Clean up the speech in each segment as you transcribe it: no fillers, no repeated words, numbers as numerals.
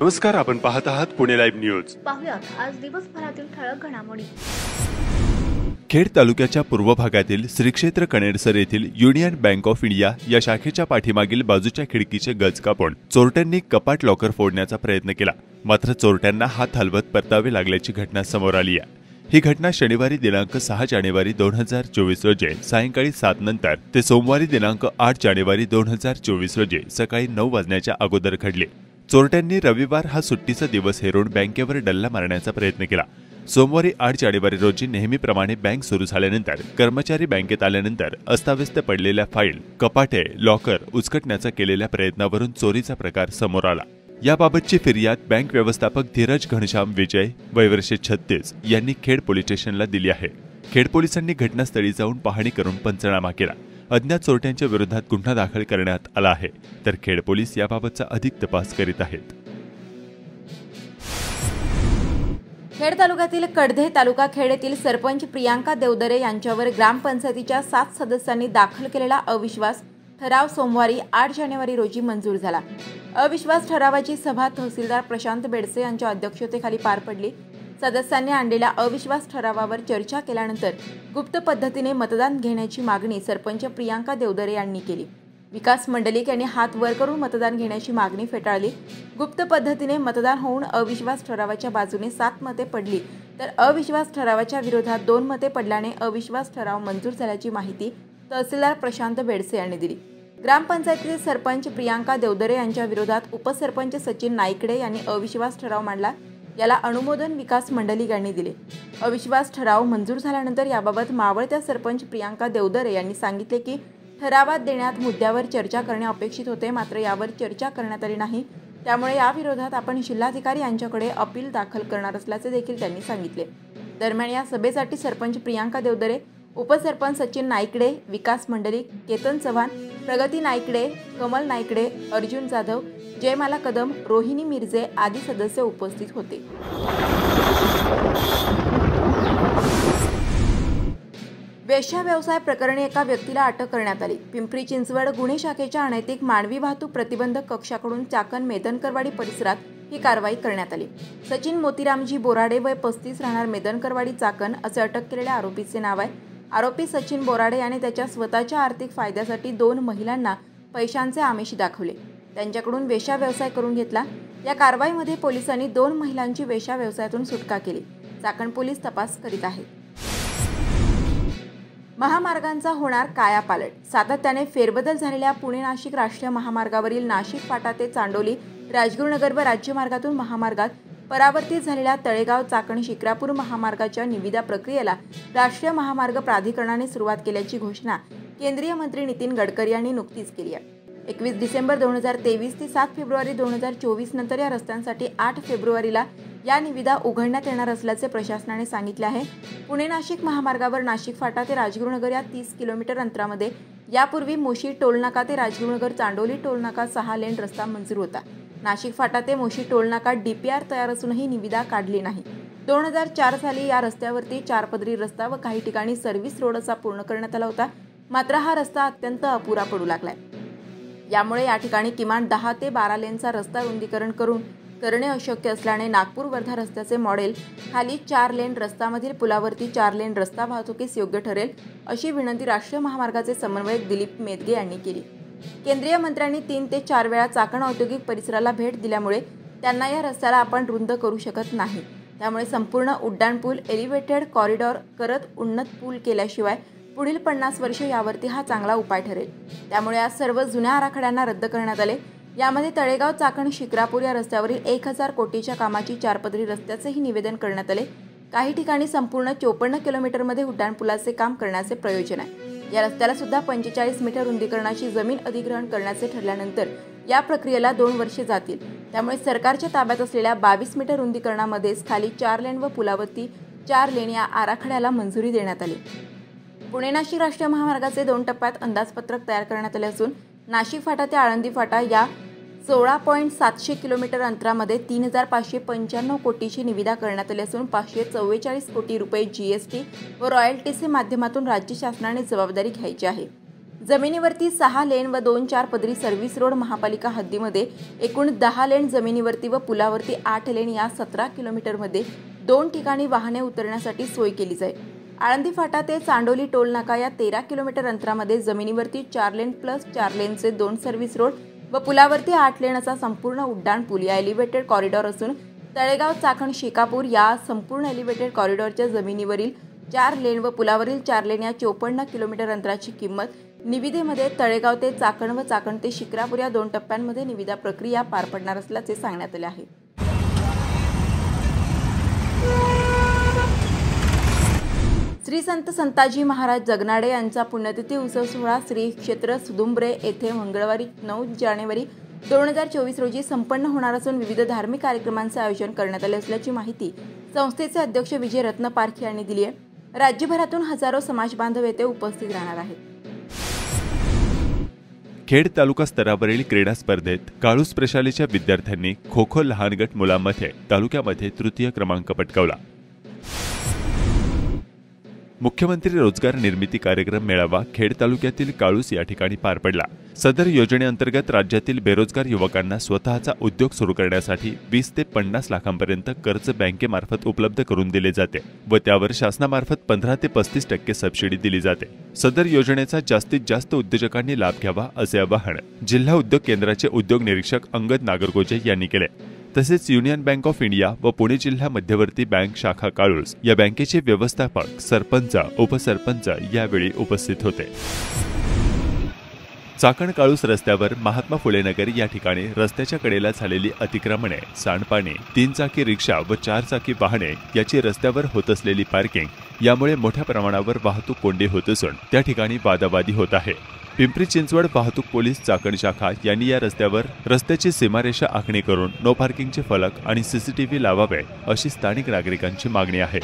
नमस्कार, आपण पाहत आहात पुणे लाईव्ह न्यूज। पाहुयात आज दिवसभरातील ठळक घडामोडी। खेड तालुक्याच्या पूर्व भागातील श्री क्षेत्र कणेरसर येथील युनियन बँक ऑफ इंडिया या शाखेच्या पाठीमागील बाजूच्या खिडकीचे गज कापून चोरट्यांनी कपाट लॉकर फोडण्याचा प्रयत्न केला, मात्र चोरट्यांना हात हलवत परतावे लागल्याची घटना समोर आली आहे। ही घटना शनिवारी दिनांक 6 जानेवारी 2024 रोजी सायंकाळी 7 नंतर ते सोमवारी दिनांक 8 जानेवारी 2024 रोजी सकाळी 9 वाजण्याच्या अगोदर घडली। चोरट्यांनी रविवार हा सुट्टीचा दिवस हेरून बँकेवर डल्ला मारण्याचा प्रयत्न केला। सोमवारी 8 जानेवारी रोजी नेहमीप्रमाणे बँक सुरू झाल्यानंतर कर्मचारी बँकेत आल्यानंतर अस्ताव्यस्त पडलेल्या फाईल, कपाटे, लॉकर उचकटण्याचा केलेल्या प्रयत्नावरून चोरीचा प्रकार समोर आला। याबाबतची फिर्याद बँक व्यवस्थापक धीरज घनश्याम विजय वयवर्षे 36 यांनी खेड पोलीस स्टेशनला दिली आहे। खेड पोलिसांनी घटनास्थळी जाऊन पाहणी करून पंचनामा केला। अज्ञात चोरट्यांच्या विरोधात गुन्हा दाखल करण्यात आला आहे, तर खेड पोलीस याबाबतचा अधिक तपास करीत आहेत। खेड तालुक्यातील कडधे तालुका खेड येथील सरपंच प्रियांका देवदरे यांच्यावर ग्रामपंचायतीच्या 7 सदस्यांनी दाखल केलेला अविश्वास ठराव सोमवारी 8 जानेवारी रोजी मंजूर झाला। अविश्वास ठरावाची सभा तहसीलदार प्रशांत बेडसे यांच्या अध्यक्षतेखाली पार पडली। सदस्यांनी आणलेल्या अविश्वास ठरावावर चर्चा केल्यानंतर गुप्त पद्धतीने मतदान घेण्याची मागणी सरपंच प्रियांका देवदरे यांनी केली। विकास मंडलिक यांनी हात वर करून मतदान घेण्याची मागणी फेटाळली। गुप्त पद्धतीने मतदान होऊन अविश्वास ठरावाच्या बाजूने 7 मते पडली, तर अविश्वास ठरावाच्या विरोधात 2 मते पडल्याने अविश्वास ठराव मंजूर झाल्याची माहिती तहसीलदार प्रशांत बेडसे यांनी दिली। ग्रामपंचायतीचे सरपंच प्रियांका देवदरे यांच्या विरोधात उपसरपंच सचिन नाईकडे यांनी अविश्वास ठराव मांडला। याला अनुमोदन विकास मंडलिक यांनी दिले। अविश्वास ठराव मंजूर झाल्यानंतर याबाबत मावळत्या सरपंच प्रियांका देवदरे यांनी सांगितले की ठरावात देण्यात मुद्द्यावर चर्चा करणे अपेक्षित होते, मात्र यावर चर्चा करण्यात आली नाही। त्यामुळे या विरोधात आपण जिल्हाधिकारी यांच्याकडे अपील दाखल करणार असल्याचे देखील त्यांनी सांगितले। दरम्यान या सभेसाठी सरपंच प्रियांका देवदरे, उपसरपंच सचिन नाईकडे, विकास मंडलिक, केतन चव्हाण, प्रगती नाईकडे, कमल नाईकडे, अर्जुन जाधव, जयमाला कदम, रोहिणी मिर्जे आदी सदस्य उपस्थित होते। वेश्या व्यवसाय प्रकरणी एका व्यक्तीला अटक करण्यात आली। पिंपरी चिंचवड गुन्हे शाखेच्या अनैतिक मानवी वाहतूक प्रतिबंधक कक्षाकडून चाकण मेदनकरवाडी परिसरात ही कारवाई करण्यात आली। सचिन मोतीरामजी बोराडे वय 35 राहणार मेदनकरवाडी चाकण असे अटक केलेल्या आरोपीचे नाव आहे। आरोपी सचिन बोराडे याने त्याच्या स्वतःच्या आर्थिक फायद्यासाठी 2 महिलांना पैशांचे आमिष दाखवले, त्यांच्याकडून वेश्या व्यवसाय करून घेतला। या कारवाईमध्ये पोलिसांनी 2 महिलांची वेश्या व्यवसायातून सुटका केली। चाकण पोलीस तपास करीत आहेत। महामार्गांचा होणार कायापालट। सातत्याने फेरबदल झालेल्या पुणे नाशिक राष्ट्रीय महामार्गावरील नाशिक फाटा ते चांडोली, राजगुरुनगर व राज्यमार्गातून महामार्गात परावर्तित झालेल्या तळेगाव चाकण शिक्रापूर महामार्गाच्या निविदा प्रक्रियेला राष्ट्रीय महामार्ग प्राधिकरणाने सुरुवात केल्याची घोषणा केंद्रीय मंत्री नितीन गडकरी यांनी नुकतीच केली आहे। 21 डिसेंबर 2023 ते 7 फेब्रुवारी 2024 नंतर या रस्त्यांसाठी 8 फेब्रुवारीला या निविदा उघडण्यात येणार असल्याचे प्रशासनाने सांगितले आहे। पुणे नाशिक महामार्गावर नाशिक फाटा ते राजगुरुनगर या 30 किलोमीटर अंतरामध्ये यापूर्वी मोशी टोलनाका ते राजगुरुनगर चांडोली टोलनाका 6 लेन रस्ता मंजूर होता। नाशिक फाटा ते मोशी टोलनाका DPR तयार असूनही निविदा काढली नाही। 2004 साली या रस्त्यावरती 4 पदरी रस्ता व काही ठिकाणी सर्व्हिस रोड असा पूर्ण करण्यात आला होता, मात्र हा रस्ता अत्यंत अपुरा पडू लागलाय। यामुळे या ठिकाणी किमान 10 ते 12 लेनचा रस्ता रुंदीकरण करणे अशक्य असल्याने नागपूर वर्धा रस्त्याचे मॉडेल खाली 4 लेन रस्त्यामधील पुलावरती 4 लेन रस्ता वाहतुकीस योग्य ठरेल, अशी विनंती राष्ट्रीय महामार्गाचे समन्वयक दिलीप मेदगे यांनी केली। केंद्रीय मंत्र्यांनी 3 ते 4 वेळा चाकण औद्योगिक परिसराला भेट दिल्यामुळे त्यांना या रस्त्याला आपण रुंद करू शकत नाही। त्यामुळे संपूर्ण उड्डाणपूल एलिव्हेटेड कॉरिडॉर करत उन्नत पूल केल्याशिवाय पुढील 50 वर्ष यावरती हा चांगला उपाय ठरेल। त्यामुळे आज सर्व जुन्या आराखड्यांना रद्द करण्यात आले। यामध्ये तळेगाव चाकण शिक्रापूर या रस्त्यावरील 1000 कोटीच्या कामाची 4 पदरी रस्त्याचेही निवेदन करण्यात आले। काही ठिकाणी संपूर्ण 54 किलोमीटरमध्ये उड्डाणपुलाचे काम करण्याचे प्रयोजन आहे। या रस्त्याला सुद्धा 45 मीटर रुंदीकरणाची जमीन अधिग्रहण करण्याचे ठरल्यानंतर या प्रक्रियेला 2 वर्षे जातील। त्यामुळे सरकारच्या ताब्यात असलेल्या 22 मीटर रुंदीकरणामध्येच खाली 4 लेन व पुलावरती 4 लेन या आराखड्याला मंजुरी देण्यात आली। पुणे नाशिक राष्ट्रीय महामार्गाचे 2 टप्प्यात अंदाजपत्रक तयार करण्यात आले असून नाशिक फाटा ते आळंदी फाटा या 16.700 किलोमीटर अंतरामध्ये 3595 कोटीची निविदा करण्यात आली असून 544 कोटी रुपये GST व रॉयल्टीचे माध्यमातून राज्य शासनाने जबाबदारी घ्यायची आहे। जमिनीवरती 6 लेन व 2-4 पदरी सर्व्हिस रोड महापालिका हद्दीमध्ये एकूण 10 लेन जमिनीवरती व पुलावरती 8 लेन या 17 किलोमीटरमध्ये 2 ठिकाणी वाहने उतरण्यासाठी सोय केली जाईल। आळंदी फाटा ते चांडोली टोल नाका या 13 किलोमीटर अंतरामध्ये जमिनीवरती 4 लेन प्लस 4 लेनचे 2 सर्व्हिस रोड व पुलावरती 8 लेन असा संपूर्ण उड्डाण पूल या एलिव्हेटेड कॉरिडॉर असून तळेगाव चाकण शेकापूर या संपूर्ण एलिव्हेटेड कॉरिडॉरच्या जमिनीवरील 4 लेन व पुलावरील 4 लेन या 54 किलोमीटर अंतराची किंमत निविदेमध्ये तळेगाव ते चाकण व चाकण ते शिक्रापूर या 2 टप्प्यांमध्ये निविदा प्रक्रिया पार पडणार असल्याचे सांगण्यात आले आहे। श्री संत संताजी महाराज जगनाडे यांचा पुण्यतिथी उत्सव सोहळा श्री क्षेत्र सुदुंब्रे येथे मंगळवारी 9 जानेवारी 2024 रोजी संपन्न होणार असून विविध धार्मिक कार्यक्रमांचे आयोजन करण्यात आले असल्याची माहिती संस्थेचे अध्यक्ष विजय रत्न पारखी यांनी दिली आहे। राज्यभरातून हजारो समाज बांधव येथे उपस्थित राहणार आहेत। खेड तालुका स्तरावरील क्रीडा स्पर्धेत काळूस प्रशालेच्या विद्यार्थ्यांनी खो खो लहान गट मुलांमध्ये तालुक्यामध्ये तृतीय क्रमांक पटकावला। मुख्यमंत्री रोजगार निर्मिती कार्यक्रम मेळावा खेड तालुक्यातील काळूस या ठिकाणी पार पडला। सदर योजनेअंतर्गत राज्यातील बेरोजगार युवकांना स्वतःचा उद्योग सुरू करण्यासाठी 20 ते 50 लाखांपर्यंत कर्ज बँकेमार्फत उपलब्ध करून दिले जाते व त्यावर शासनामार्फत 15 ते 35% सबसिडी दिली जाते। सदर योजनेचा जास्तीत जास्त उद्योजकांनी लाभ घ्यावा असे आवाहन जिल्हा उद्योग केंद्राचे उद्योग निरीक्षक अंगद नागरगोजे यांनी केले। तसेच युनियन बँक ऑफ इंडिया व पुणे जिल्हा मध्यवर्ती बँक शाखा काळूस या बँकेचे व्यवस्थापक, सरपंच, उपसरपंच यावेळी उपस्थित होते। चाकण काळूस रस्त्यावर महात्मा फुले नगर या ठिकाणी रस्त्याच्या कडेला झालेली अतिक्रमणे, सांडपाणी, 3 चाकी रिक्षा व 4 चाकी वाहने याची रस्त्यावर होत असलेली पार्किंग यामुळे मोठ्या प्रमाणावर वाहतूक कोंडी होत असून त्या ठिकाणी वादावादी होत आहे। पिंपरी चिंचवड वाहतूक पोलीस चाकण शाखा यांनी या रस्त्यावर रस्त्याची सीमारेषा आखणी करून नो पार्किंगचे फलक आणि सीसीटीव्ही लावावे अशी स्थानिक नागरिकांची मागणी आहे।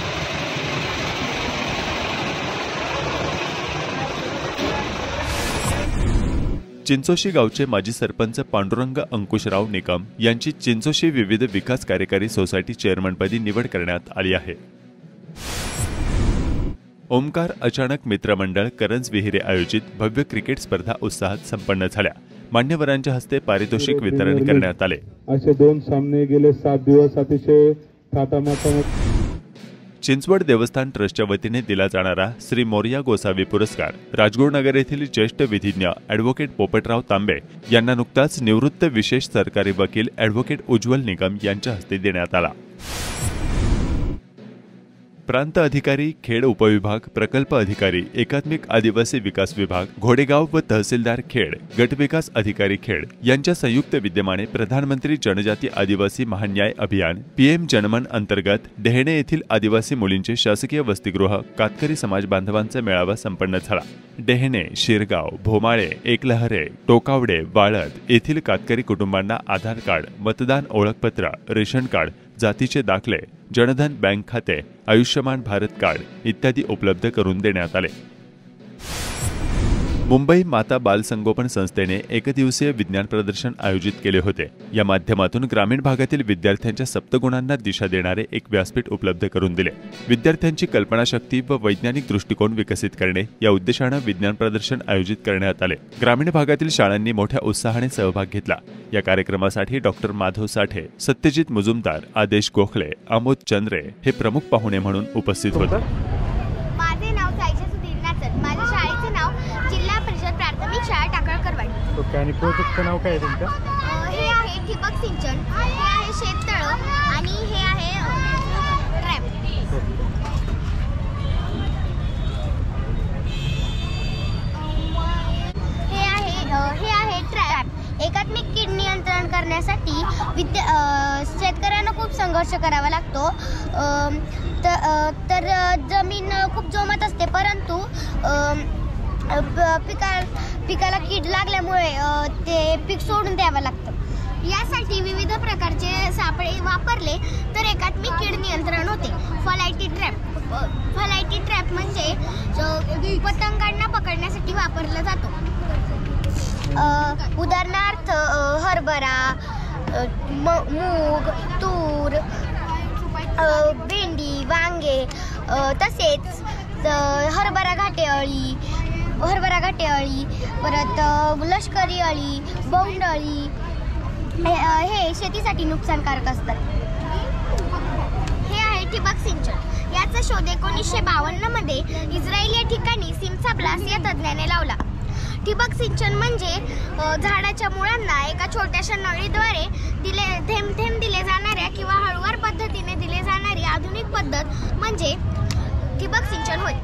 चिंचोशी गावचे माजी सरपंच पांडुरंग अंकुशराव निकम यांची चिंचोशी विविध विकास कार्यकारी सोसायटी चेअरमनपदी निवड करण्यात आली आहे। ओमकार अचानक मित्रमंडळ करंज विहिरे आयोजित भव्य क्रिकेट स्पर्धा उत्साहात संपन्न झाल्या। मान्यवरांच्या हस्ते पारितोषिक वितरण करण्यात आले। असे 2 सामने गेले 7 दिवस अतिशय थाटामाटात। चिंचवड देवस्थान ट्रस्टच्या वतीने दिला जाणारा श्री मोरया गोसावी पुरस्कार राजगुरुनगर येथील ज्येष्ठ विधिज्ञ ॲडव्होकेट पोपटराव तांबे यांना नुकताच निवृत्त विशेष सरकारी वकील ॲडव्होकेट उज्ज्वल निकम यांच्या हस्ते देण्यात आला। प्रांत अधिकारी, खेड उपविभाग, प्रकल्प अधिकारी, एकात्मिक आदिवासी विकास विभाग, घोडेगाव व तहसीलदार खेड, गटविकास अधिकारी खेड यांच्या संयुक्त विद्यमाने प्रधानमंत्री जनजाती आदिवासी महान्याय अभियान PM जनमन अंतर्गत डेहणे येथील आदिवासी मुलींचे शासकीय वसतिगृह कातकरी समाज बांधवांचा मेळावा संपन्न झाला। डेहणे, शिरगाव, भोमाळे, एकलहरे, टोकावडे, वाळद येथील कातकरी कुटुंबांना आधार कार्ड, मतदान ओळखपत्र, रेशन कार्ड, जातीचे दाखले, जनधन बँक खाते, आयुष्यमान भारत कार्ड इत्यादी उपलब्ध करून देण्यात आले। मुंबई माता बाल संगोपन संस्थेने एकदिवसीय विज्ञान प्रदर्शन आयोजित केले होते। या माध्यमातून ग्रामीण भागातील विद्यार्थ्यांच्या सप्तगुणांना दिशा देणारे एक व्यासपीठ उपलब्ध करून दिले। विद्यार्थ्यांची कल्पनाशक्ती व वैज्ञानिक दृष्टिकोन विकसित करणे या उद्देशाने विज्ञान प्रदर्शन आयोजित करण्यात आले। ग्रामीण भागातील शाळांनी मोठ्या उत्साहाने सहभाग घेतला। या कार्यक्रमासाठी डॉक्टर माधव साठे, सत्यजित मुजुमदार, आदेश गोखले, आमोद चंद्रे हे प्रमुख पाहुणे म्हणून उपस्थित होते। माझे नाव साईशा सुधीर नाचत। माझ्या शाळेचे नाव जिल्हा परिषद प्राथमिक शाळा टाकळकरवाडी। ओके, आणि प्रोजेक्टचं नाव काय आहे तुमचं? हे आहे ठिबक सिंचन, हे आहे शेततळ आणि हे आहे ट्रॅप। हे आहे ट्रॅप। एकात्मिक कीड नियंत्रण करण्यासाठी शेतकऱ्यांना खूप संघर्ष करावा लागतो। तर जमीन खूप जोमात असते, परंतु पिकाला कीड लागल्यामुळे ते पीक सोडून द्यावं लागतं। यासाठी विविध प्रकारचे सापळे वापरले तर एकात्मिक कीड नियंत्रण होते। फलायटी ट्रॅप म्हणजे पतंगांना पकडण्यासाठी वापरला जातो। उदाहरणार्थ हरभरा, मूग, तूर, भेंडी, वांगे, तसेच हरभरा घाटे अळी, हरभरा घाटे अळी, परत लष्करी अळी, बोंड अळी हे शेतीसाठी नुकसानकारक असतात. हे आहे ठिबक सिंचन. याचा शोध 1952 मध्ये इस्रायल या ठिकाणी सिमसाब्लास या तज्ज्ञाने लावला. ठिबक सिंचन म्हणजे झाडाच्या मुळांना एका छोट्याशा नळीद्वारे थेंब थेंब दिले जाणाऱ्या किंवा हळूवार पद्धतीने दिले जाणारी आधुनिक पद्धत म्हणजे ठिबक सिंचन होय.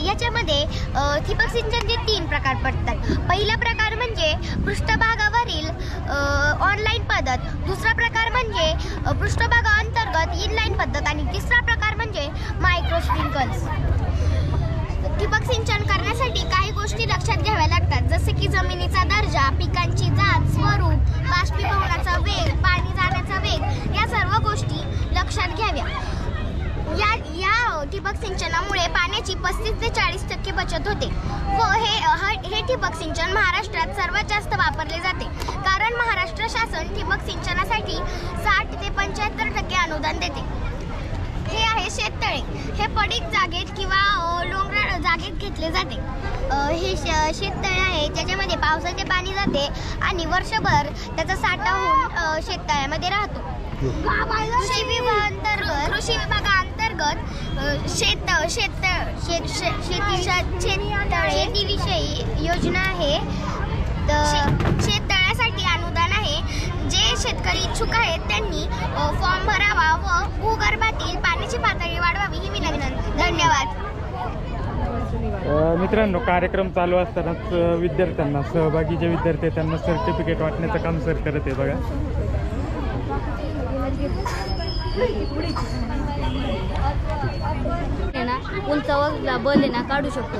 याच्यामध्ये ठिबक सिंचनचे 3 प्रकार पडतात. पहिला प्रकार म्हणजे पृष्ठभागावरील ऑनलाईन पद्धत, दुसरा प्रकार म्हणजे पृष्ठभागाअंतर्गत इनलाईन पद्धत आणि तिसरा प्रकार म्हणजे मायक्रो स्प्रिंकल्स. ठिबक सिंचन करण्यासाठी काही गोष्टी लक्षात घ्याव्या लागतात, जसे की जमिनीचा दर्जा, पिकांची जात, स्वरूप, बाष्पीभवनाचा वेग, पाणी जाण्याचा वेग या सर्व गोष्टी लक्षात घ्याव्या. या ठिबक सिंचनामुळे पाण्याची 35 ते 40% बचत होते व हे ठिबक सिंचन महाराष्ट्रात सर्वात जास्त वापरले जाते, कारण महाराष्ट्र शासन ठिबक सिंचनासाठी 60 ते 75% अनुदान देते. हे आहे शेततळे. हे पडीक जागेत किंवा डोंगराळ जागेत घेतले जाते. हे शेततळे आहे ज्याच्यामध्ये पावसाचे पाणी जाते आणि वर्षभर त्याचा साठा होऊन शेततळ्यामध्ये राहतो. कृषी विभागाअंतर्गत शेतीविषयी योजना आहे. शेततळ्यासाठी अनुदान आहे. जे शेतकरी इच्छुक आहेत त्यांनी फॉर्म भरावा व भूगर्भातील पाण्याची पातळी वाढवावी ही विनंती. धन्यवाद. मित्रांनो, कार्यक्रम चालू असतानाच विद्यार्थ्यांना, सहभागी जे विद्यार्थी आहेत त्यांना सर्टिफिकेट वाटण्याचं काम सर करत आहे बघा. उंचावर बल आहे ना काढू शकतो.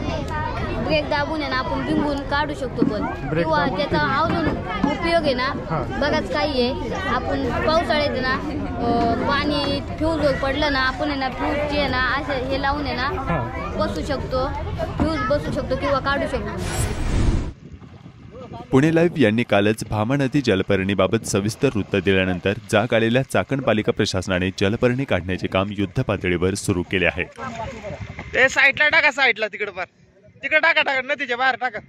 ब्रेक दाबून आहे ना आपण बिंगून काढू शकतो बल. किंवा त्याचा अजून उपयोग आहे ना बराच काही आहे. आपण पावसाळ्यात ना पाणी फ्यूज पडलं ना आपण आहे ना फ्यूजची आहे ना असं हे लावून आहे ना बसू शकतो. फ्यूज बसू शकतो किंवा काढू शकतो. पुणे लाईव्ह यांनी कालच भामा नदी जलपर्णीबाबत सविस्तर वृत्त दिल्यानंतर जाग आलेल्या चाकण पालिका प्रशासनाने जलपर्णी काढण्याचे काम युद्धपातळीवर सुरू केले आहे. ते साईडला टाका, साईडला तिकडे टाका नदीच्या बाहेर टाका.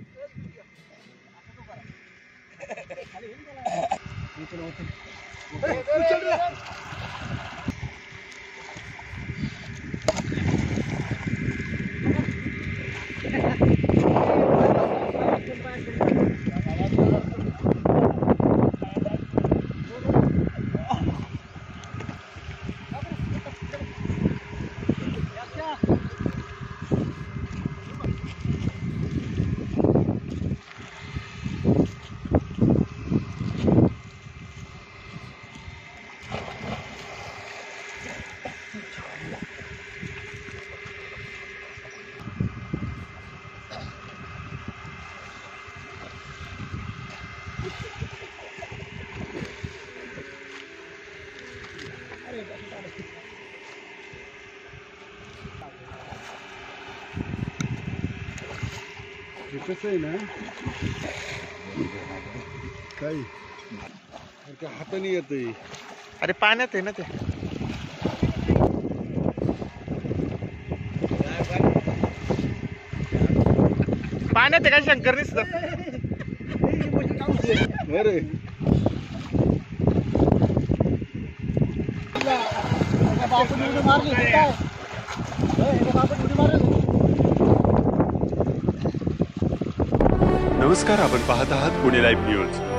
कसं आहे ना काही हाताने येतंय. अरे पाण्यात आहे ना ते. पाण्यात आहे का शंकर दिसत. अरे नमस्कार, आपण पाहत आहात पुणे लाईव्ह न्यूज.